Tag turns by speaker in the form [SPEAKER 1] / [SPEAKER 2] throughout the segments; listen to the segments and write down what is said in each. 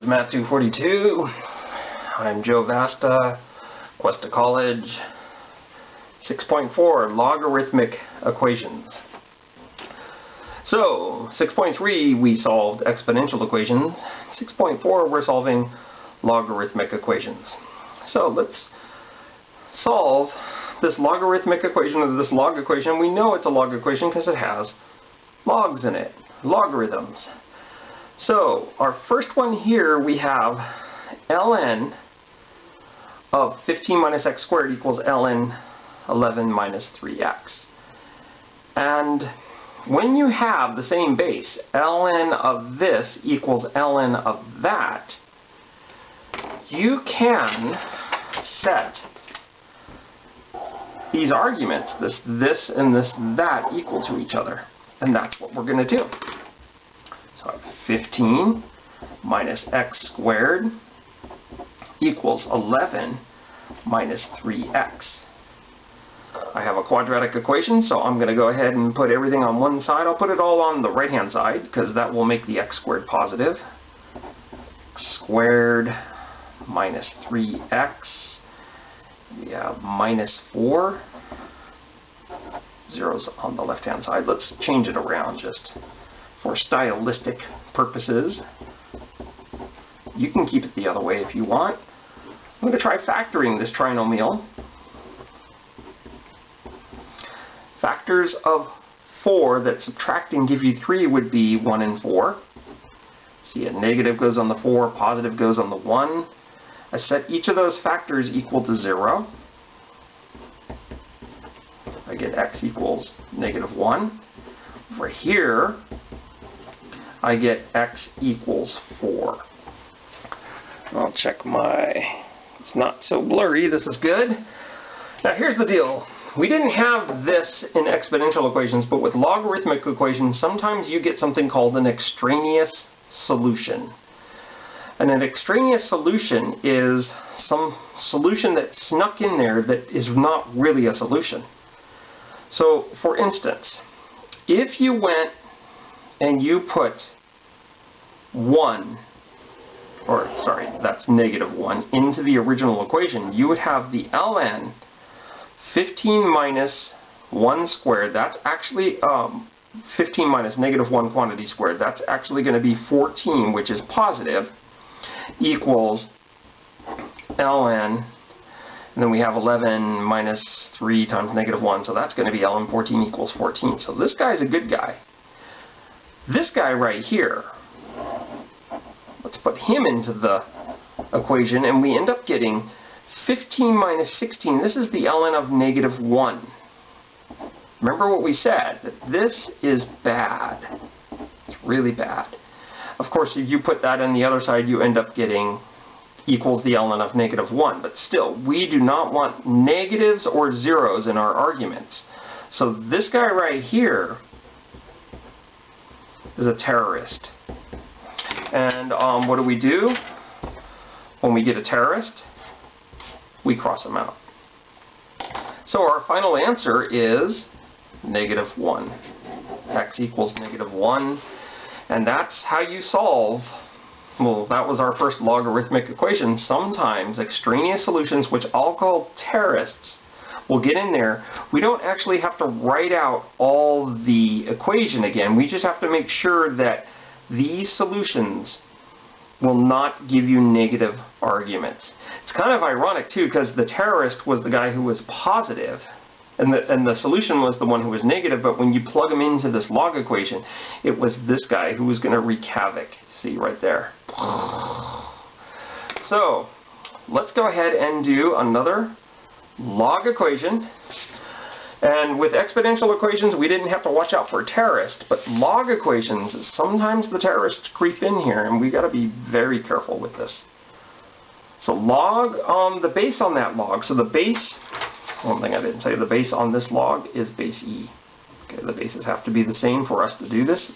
[SPEAKER 1] Math 242. I'm Joe Vasta, Cuesta College. 6.4, Logarithmic Equations. So, 6.3 we solved exponential equations. 6.4 we're solving logarithmic equations. So let's solve this logarithmic equation, or this log equation. We know it's a log equation because it has logs in it, logarithms. So our first one here, we have ln of 15 minus x squared equals ln 11 minus 3x. And when you have the same base, ln of this equals ln of that, you can set these arguments, this and this that, equal to each other. And that's what we're going to do. So I have 15 minus x squared equals 11 minus 3x. I have a quadratic equation, so I'm going to go ahead and put everything on one side. I'll put it all on the right-hand side, because that will make the x squared positive. X squared minus 3x. We have minus 4. Zeros on the left-hand side. Let's change it around just for stylistic purposes. You can keep it the other way if you want. I'm going to try factoring this trinomial. Factors of 4 that subtract and give you 3 would be 1 and 4. See, a negative goes on the 4, positive goes on the 1. I set each of those factors equal to 0. I get x equals negative 1. Over here, I get x equals 4. I'll check it's not so blurry, this is good. Now here's the deal. We didn't have this in exponential equations, but with logarithmic equations, sometimes you get something called an extraneous solution. And an extraneous solution is some solution that's snuck in there that is not really a solution. So, for instance, if you went and you put 1, or sorry, that's negative 1, into the original equation, you would have the ln 15 minus 1 squared, that's actually 15 minus negative 1 quantity squared, that's actually going to be 14, which is positive, equals ln, and then we have 11 minus 3 times negative 1, so that's going to be ln 14 equals 14. So this guy's a good guy. This guy right here, let's put him into the equation, and we end up getting 15 minus 16. This is the ln of negative 1. Remember what we said, that this is bad. It's really bad. Of course, if you put that on the other side, you end up getting equals the ln of negative 1. But still, we do not want negatives or zeros in our arguments. So this guy right here is a terrorist. And what do? When we get a terrorist, we cross them out. So our final answer is negative 1. X equals negative 1. And that's how you solve, well, that was our first logarithmic equation. Sometimes extraneous solutions, which I'll call terrorists, will get in there. We don't actually have to write out all the equation again. We just have to make sure that these solutions will not give you negative arguments. It's kind of ironic too, because the terrorist was the guy who was positive, and the solution was the one who was negative, but when you plug him into this log equation, it was this guy who was going to wreak havoc. See right there. So let's go ahead and do another log equation. And with exponential equations, we didn't have to watch out for terrorists, but log equations, sometimes the terrorists creep in here, and we got to be very careful with this. So log, the base on that log, so the base, one thing I didn't say, the base on this log is base e. Okay, the bases have to be the same for us to do this.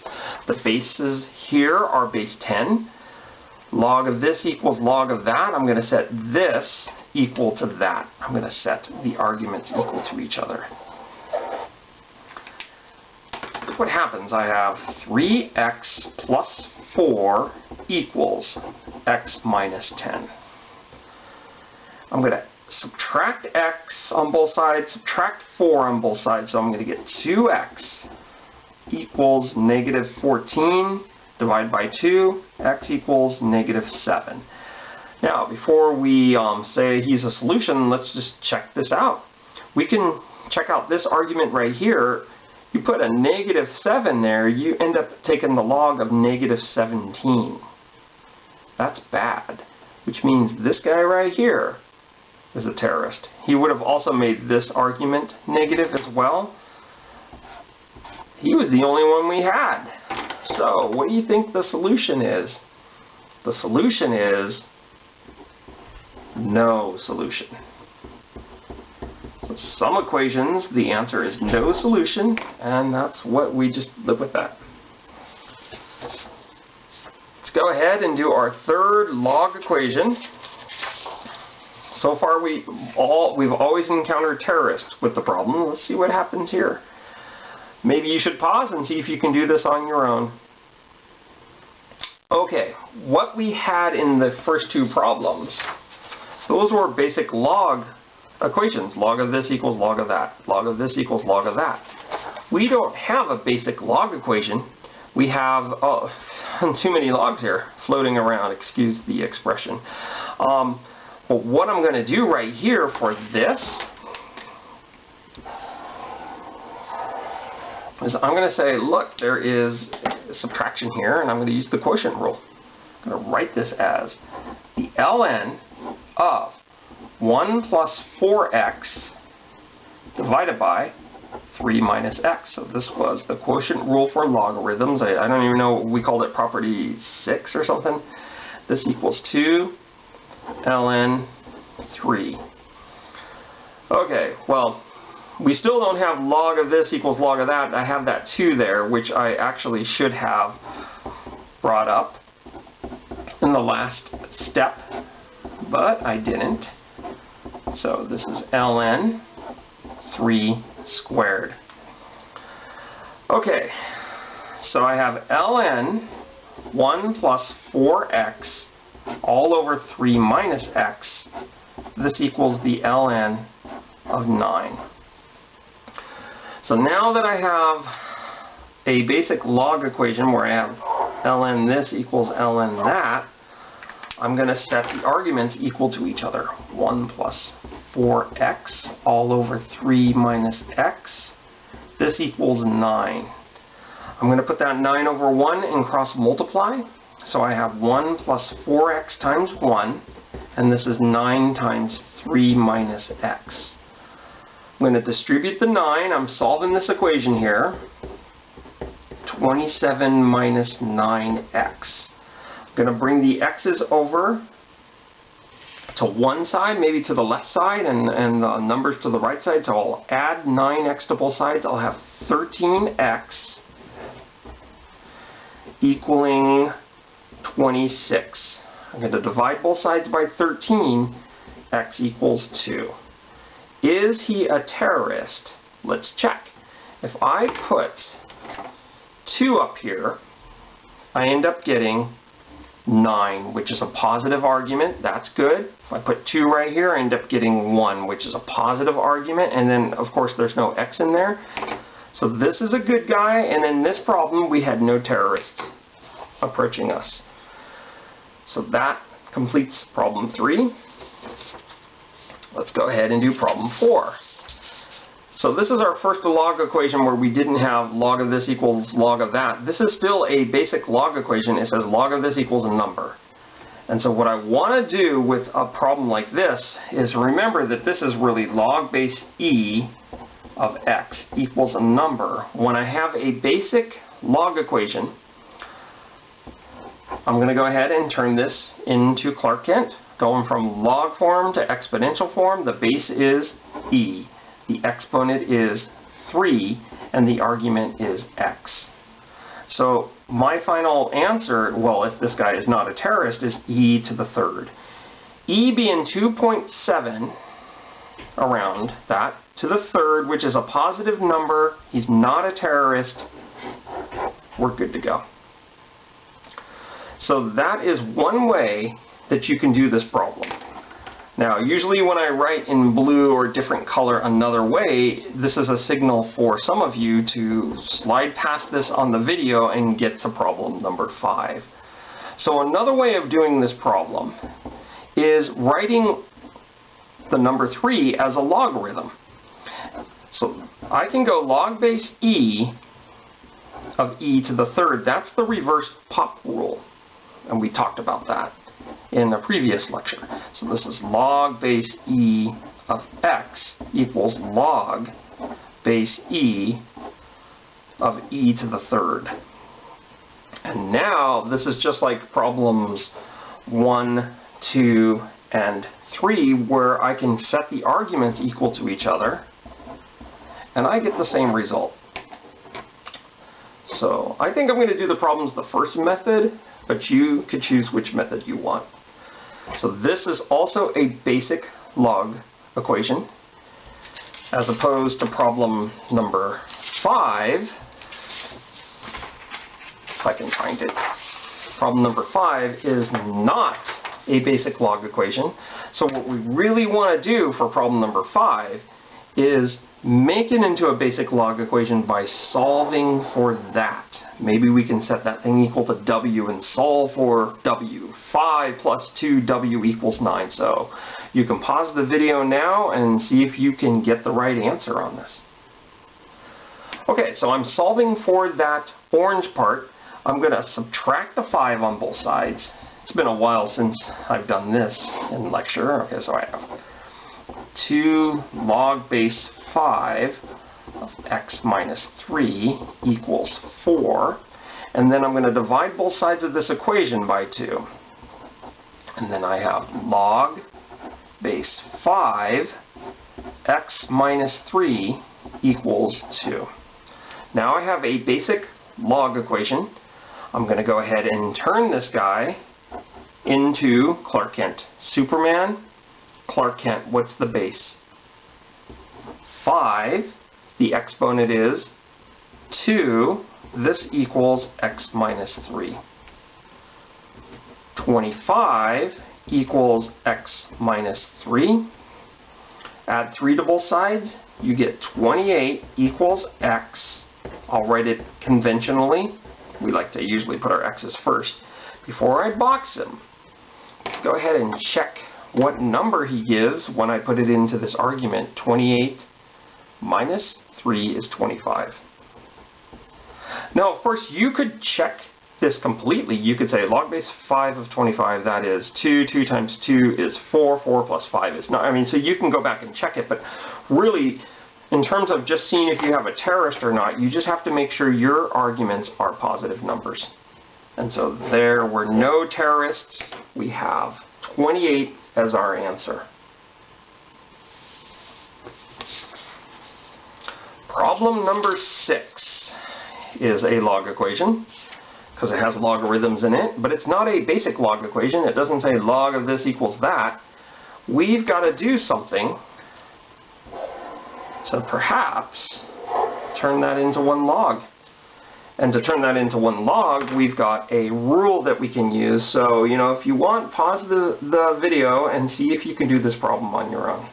[SPEAKER 1] The bases here are base 10. Log of this equals log of that. I'm going to set this equal to that. I'm going to set the arguments equal to each other. what happens. I have 3x plus 4 equals x minus 10. I'm going to subtract x on both sides, subtract 4 on both sides, so I'm going to get 2x equals negative 14, divide by 2, x equals negative 7. Now, before we say he's a solution, let's just check this out. We can check out this argument right here. You put a negative 7 there, you end up taking the log of negative 17. That's bad, which means this guy right here is a terrorist. He would have also made this argument negative as well. He was the only one we had. So, what do you think the solution is? The solution is no solution. So some equations, the answer is no solution, and that's what we just live with that. Let's go ahead and do our third log equation. So far we've always encountered terrorists with the problem. Let's see what happens here. Maybe you should pause and see if you can do this on your own. Okay, what we had in the first two problems, those were basic log equations. Log of this equals log of that. Log of this equals log of that. We don't have a basic log equation. We have too many logs here floating around, excuse the expression. But what I'm going to do right here for this is I'm going to say, look, there is a subtraction here, and I'm going to use the quotient rule. I'm going to write this as the ln of 1 plus 4x divided by 3 minus x. So this was the quotient rule for logarithms. I don't even know, we called it property 6 or something. This equals 2 ln 3. Okay, well, we still don't have log of this equals log of that. I have that 2 there, which I actually should have brought up in the last step, but I didn't. So this is ln 3 squared. Okay, so I have ln 1 plus 4x all over 3 minus x. This equals the ln of 9. So now that I have a basic log equation where I have ln this equals ln that, I'm going to set the arguments equal to each other. 1 plus 4x all over 3 minus x. This equals 9. I'm going to put that 9 over 1 and cross multiply. So I have 1 plus 4x times 1, and this is 9 times 3 minus x. I'm going to distribute the 9. I'm solving this equation here. 27 minus 9x. I'm going to bring the x's over to one side, maybe to the left side, and the numbers to the right side. So I'll add 9x to both sides. I'll have 13x equaling 26. I'm going to divide both sides by 13. X equals 2. Is he a terrorist? Let's check. If I put 2 up here, I end up getting 9, which is a positive argument. That's good. If I put 2 right here, I end up getting 1, which is a positive argument. And then, of course, there's no x in there. So this is a good guy. And in this problem, we had no terrorists approaching us. So that completes problem 3. Let's go ahead and do problem 4. So this is our first log equation where we didn't have log of this equals log of that. This is still a basic log equation. It says log of this equals a number. And so what I want to do with a problem like this is remember that this is really log base e of x equals a number. When I have a basic log equation, I'm going to go ahead and turn this into Clark Kent. Going from log form to exponential form, the base is e. The exponent is 3, and the argument is x. So my final answer, well, if this guy is not a terrorist, is e to the third. E being 2.7, around that, to the third, which is a positive number. He's not a terrorist. we're good to go. So that is one way that you can do this problem. Now, usually when I write in blue or different color another way, this is a signal for some of you to slide past this on the video and get to problem number 5. So another way of doing this problem is writing the number 3 as a logarithm. So I can go log base e of e to the third. That's the reverse pop rule, and we talked about that in a previous lecture. So this is log base e of x equals log base e of e to the third. And now this is just like problems 1, 2, and 3, where I can set the arguments equal to each other, and I get the same result. So I think I'm going to do the problems the first method, but you could choose which method you want. So this is also a basic log equation, as opposed to problem number 5, if I can find it. Problem number 5 is not a basic log equation. So what we really want to do for problem number 5 is make it into a basic log equation by solving for that. Maybe we can set that thing equal to w and solve for w. 5 plus 2w equals 9. So you can pause the video now and see if you can get the right answer on this. Okay, so I'm solving for that orange part. I'm going to subtract the 5 on both sides. It's been a while since I've done this in lecture. Okay, so I have 2 log base 5 of x minus 3 equals 4. And then I'm going to divide both sides of this equation by 2. And then I have log base 5 x minus 3 equals 2. Now I have a basic log equation. I'm going to go ahead and turn this guy into Clark Kent. Superman, Clark Kent, what's the base? 5, the exponent is 2, this equals x minus 3. 25 equals x minus 3. Add 3 to both sides, you get 28 equals x. I'll write it conventionally. We like to usually put our x's first. Before I box him, let's go ahead and check what number he gives when I put it into this argument. 28 minus 3 is 25. Now, of course, you could check this completely. You could say log base 5 of 25, that is 2. 2 times 2 is 4. 4 plus 5 is 9. I mean, so you can go back and check it, but really, in terms of just seeing if you have a terrorist or not, you just have to make sure your arguments are positive numbers. And so there were no terrorists. We have 28 as our answer. Problem number 6 is a log equation, because it has logarithms in it, but it's not a basic log equation. It doesn't say log of this equals that. We've got to do something to perhaps turn that into one log. And to turn that into one log, we've got a rule that we can use. So, you know, if you want, pause the video and see if you can do this problem on your own.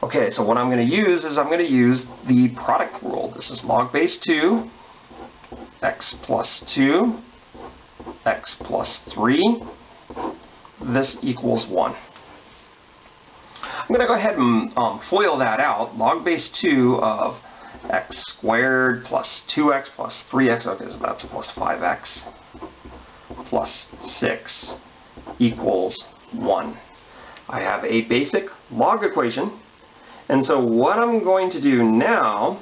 [SPEAKER 1] Okay, so what I'm going to use is I'm going to use the product rule. This is log base 2, x plus 2, x plus 3. This equals 1. I'm going to go ahead and FOIL that out. Log base 2 of x squared plus 2x plus 3x, okay, so that's plus 5x plus 6 equals 1. I have a basic log equation, and so what I'm going to do now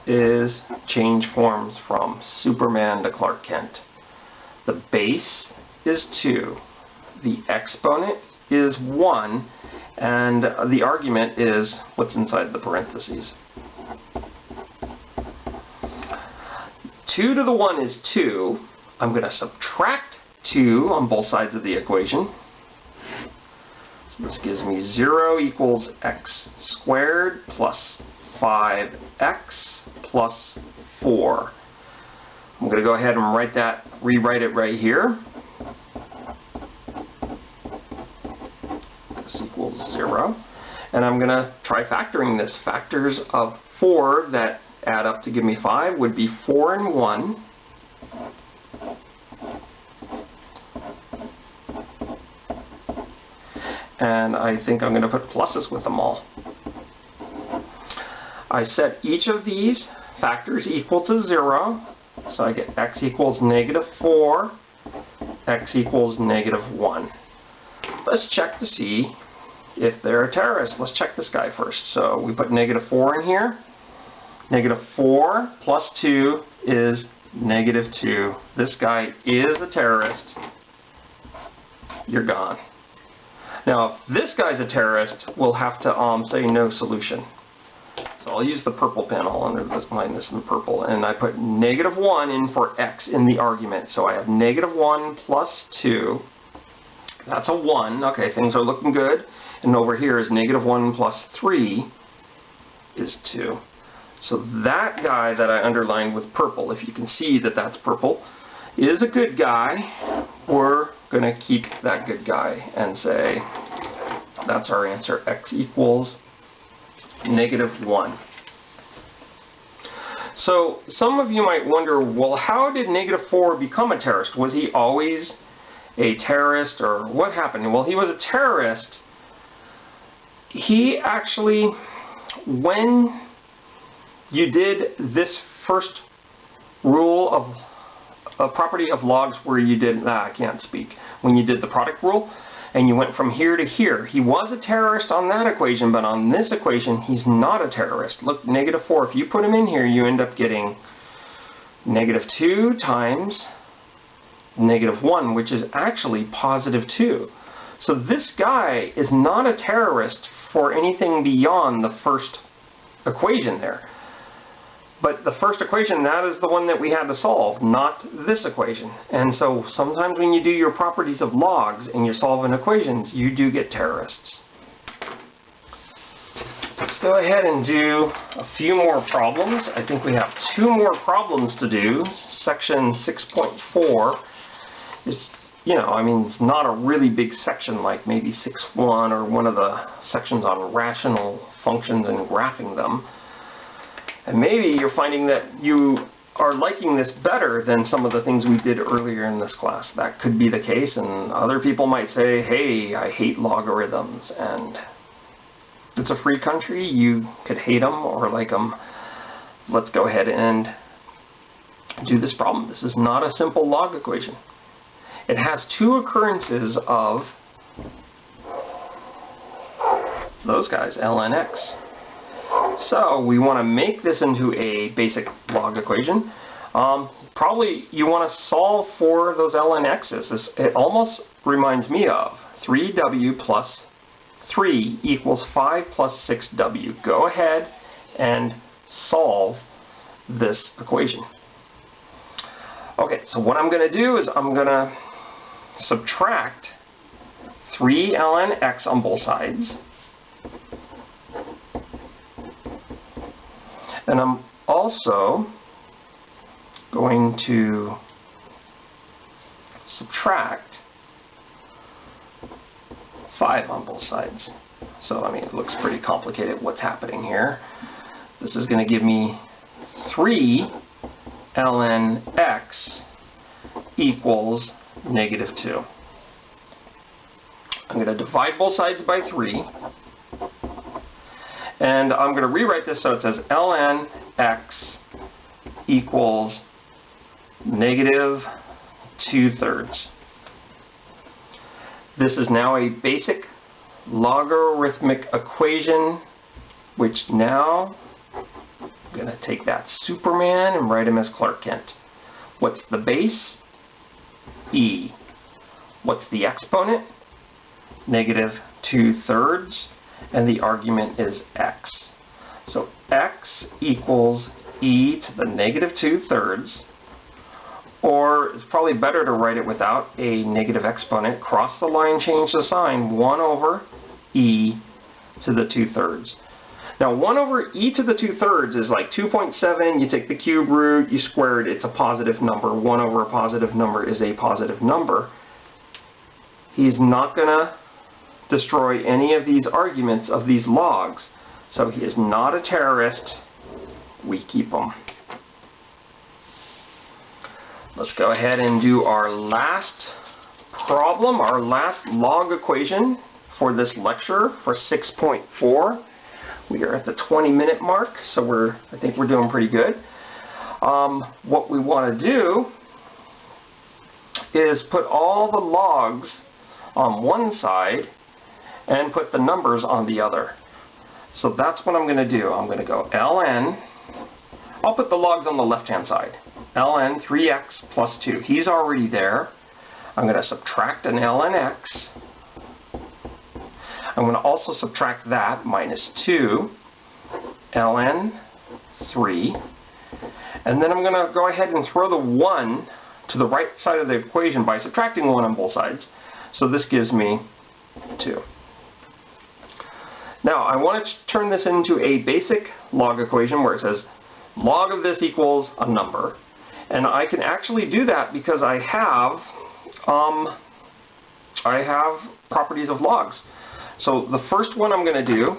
[SPEAKER 1] is change forms from Superman to Clark Kent. The base is 2, the exponent is 1, and the argument is what's inside the parentheses. 2 to the 1 is 2. I'm going to subtract 2 on both sides of the equation. So So this gives me 0 equals x squared plus 5x plus 4. I'm going to go ahead and rewrite it right here. This equals 0. And I'm going to try factoring this. Factors of 4 that add up to give me 5 would be 4 and 1. And I think I'm going to put pluses with them all. I set each of these factors equal to 0. So I get x equals -4, x equals -1. Let's check to see if they're a terrorist. Let's check this guy first. So we put -4 in here. -4 plus 2 is -2. This guy is a terrorist. You're gone. Now, if this guy's a terrorist, we'll have to say no solution. So I'll use the purple pen. I'll underline this in purple. And I put -1 in for x in the argument. So I have -1 plus 2. That's a 1. Okay, things are looking good. And over here is -1 plus 3 is 2. So that guy that I underlined with purple, if you can see that that's purple, is a good guy. We're going to keep that good guy and say that's our answer. X equals -1. So some of you might wonder, well, how did -4 become a terrorist? Was he always a terrorist, or what happened? Well, he was a terrorist. He actually, when you did this first rule of a property of logs where you did, I can't speak, when you did the product rule and you went from here to here, he was a terrorist on that equation, but on this equation he's not a terrorist. Look, -4, if you put him in here, you end up getting -2 times -1, which is actually +2. So this guy is not a terrorist for anything beyond the first equation there. But the first equation, that is the one that we had to solve, not this equation. And so sometimes when you do your properties of logs and you're solving equations, you do get terrorists. Let's go ahead and do a few more problems. I think we have 2 more problems to do. Section 6.4 is, I mean, it's not a really big section like maybe 6.1 or one of the sections on rational functions and graphing them. And maybe you're finding that you are liking this better than some of the things we did earlier in this class. That could be the case, and other people might say, hey, I hate logarithms, and it's a free country. You could hate them or like them. Let's go ahead and do this problem. This is not a simple log equation. It has 2 occurrences of those guys, ln x. So we want to make this into a basic log equation. Probably you want to solve for those ln x's. It almost reminds me of 3w plus 3 equals 5 plus 6w. Go ahead and solve this equation. Okay, so what I'm going to do is I'm going to subtract 3 ln x on both sides. And I'm also going to subtract 5 on both sides. So, I mean, it looks pretty complicated what's happening here. This is going to give me 3 ln x equals -2. I'm going to divide both sides by 3. And I'm going to rewrite this so it says ln x equals -2/3. This is now a basic logarithmic equation, which now I'm going to take that Superman and write him as Clark Kent. What's the base? E. What's the exponent? -2/3. And the argument is x. So x equals e to the -2/3, or it's probably better to write it without a negative exponent. Cross the line, change the sign. 1 over e to the 2/3. Now 1 over e to the 2/3 is like 2.7, you take the cube root, you square it, it's a positive number. 1 over a positive number is a positive number. He's not going to destroy any of these arguments of these logs. So he is not a terrorist. We keep him. Let's go ahead and do our last problem, our last log equation for this lecture for 6.4. We are at the 20-minute mark, so I think we're doing pretty good. What we want to do is put all the logs on one side and put the numbers on the other. So that's what I'm going to do. I'm going to go ln, I'll put the logs on the left-hand side. ln 3x plus 2. He's already there. I'm going to subtract an ln x. I'm going to also subtract that, minus 2, ln 3. And then I'm going to go ahead and throw the 1 to the right side of the equation by subtracting 1 on both sides. So this gives me 2. Now I want to turn this into a basic log equation where it says log of this equals a number. And I can actually do that because I have properties of logs. So the first one I'm going to do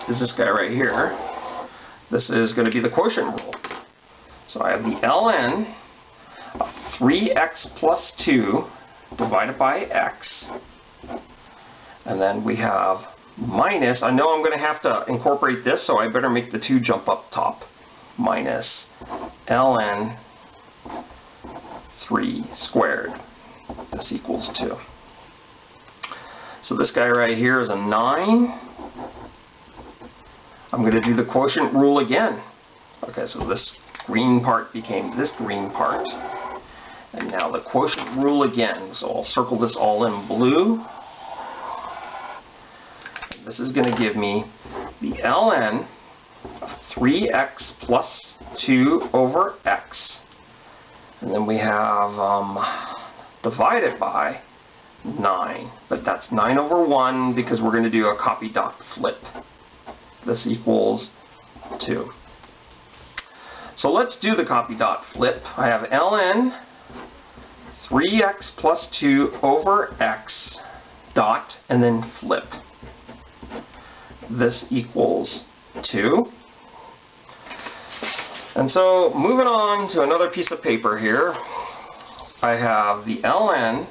[SPEAKER 1] is this guy right here. This is going to be the quotient rule. So I have the ln of 3x plus 2 divided by x. And then we have minus, I know I'm going to have to incorporate this, so I better make the 2 jump up top. Minus ln 3 squared. This equals 2. So this guy right here is a 9. I'm going to do the quotient rule again. Okay, so this green part became this green part. And now the quotient rule again. So I'll circle this all in blue. And this is going to give me the ln of 3x plus 2 over x. And then we have divided by 9, but that's 9 over 1 because we're going to do a copy dot flip. This equals 2. So let's do the copy dot flip. I have ln 3x plus 2 over x dot and then flip. This equals 2. And so moving on to another piece of paper here, I have the ln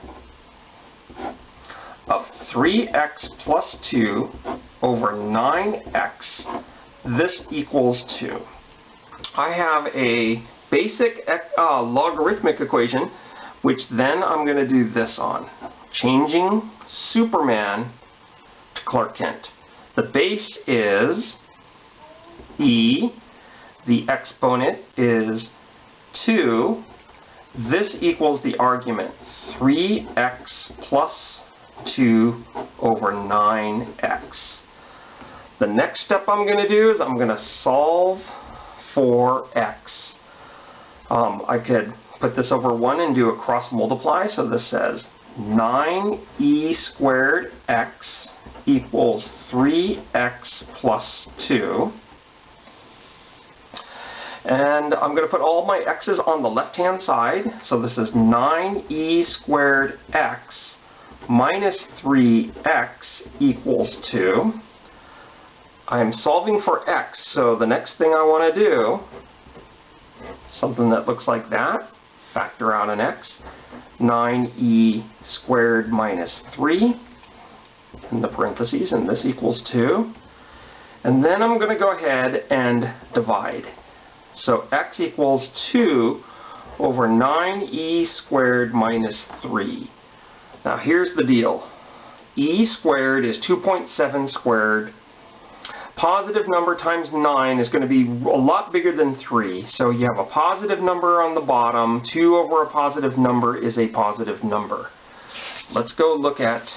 [SPEAKER 1] of 3x plus 2 over 9x. This equals 2. I have a basic logarithmic equation, which then I'm going to do this on. Changing Superman to Clark Kent. The base is e. The exponent is 2. This equals the argument 3x plus 2 over 9x. The next step I'm going to do is I'm going to solve for x. I could put this over 1 and do a cross multiply. So this says 9e squared x equals 3x plus 2. And I'm going to put all my x's on the left-hand side. So this is 9e squared x minus 3x equals 2. I'm solving for x, so the next thing I want to do, something that looks like that, factor out an x. 9e squared minus 3 in the parentheses, and this equals 2. And then I'm going to go ahead and divide. So x equals 2 over 9e squared minus 3. Now here's the deal. E squared is 2.7 squared. Positive number times 9 is going to be a lot bigger than 3. So you have a positive number on the bottom. 2 over a positive number is a positive number. Let's go look at,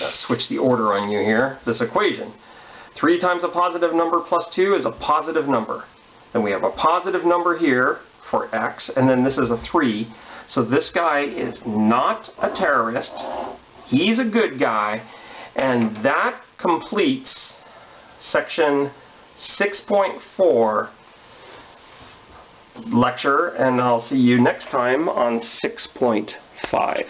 [SPEAKER 1] let's switch the order on you here, this equation. 3 times a positive number plus 2 is a positive number. Then we have a positive number here for x, and then this is a 3. So this guy is not a terrorist. He's a good guy. And that completes section 6.4 lecture, and I'll see you next time on 6.5.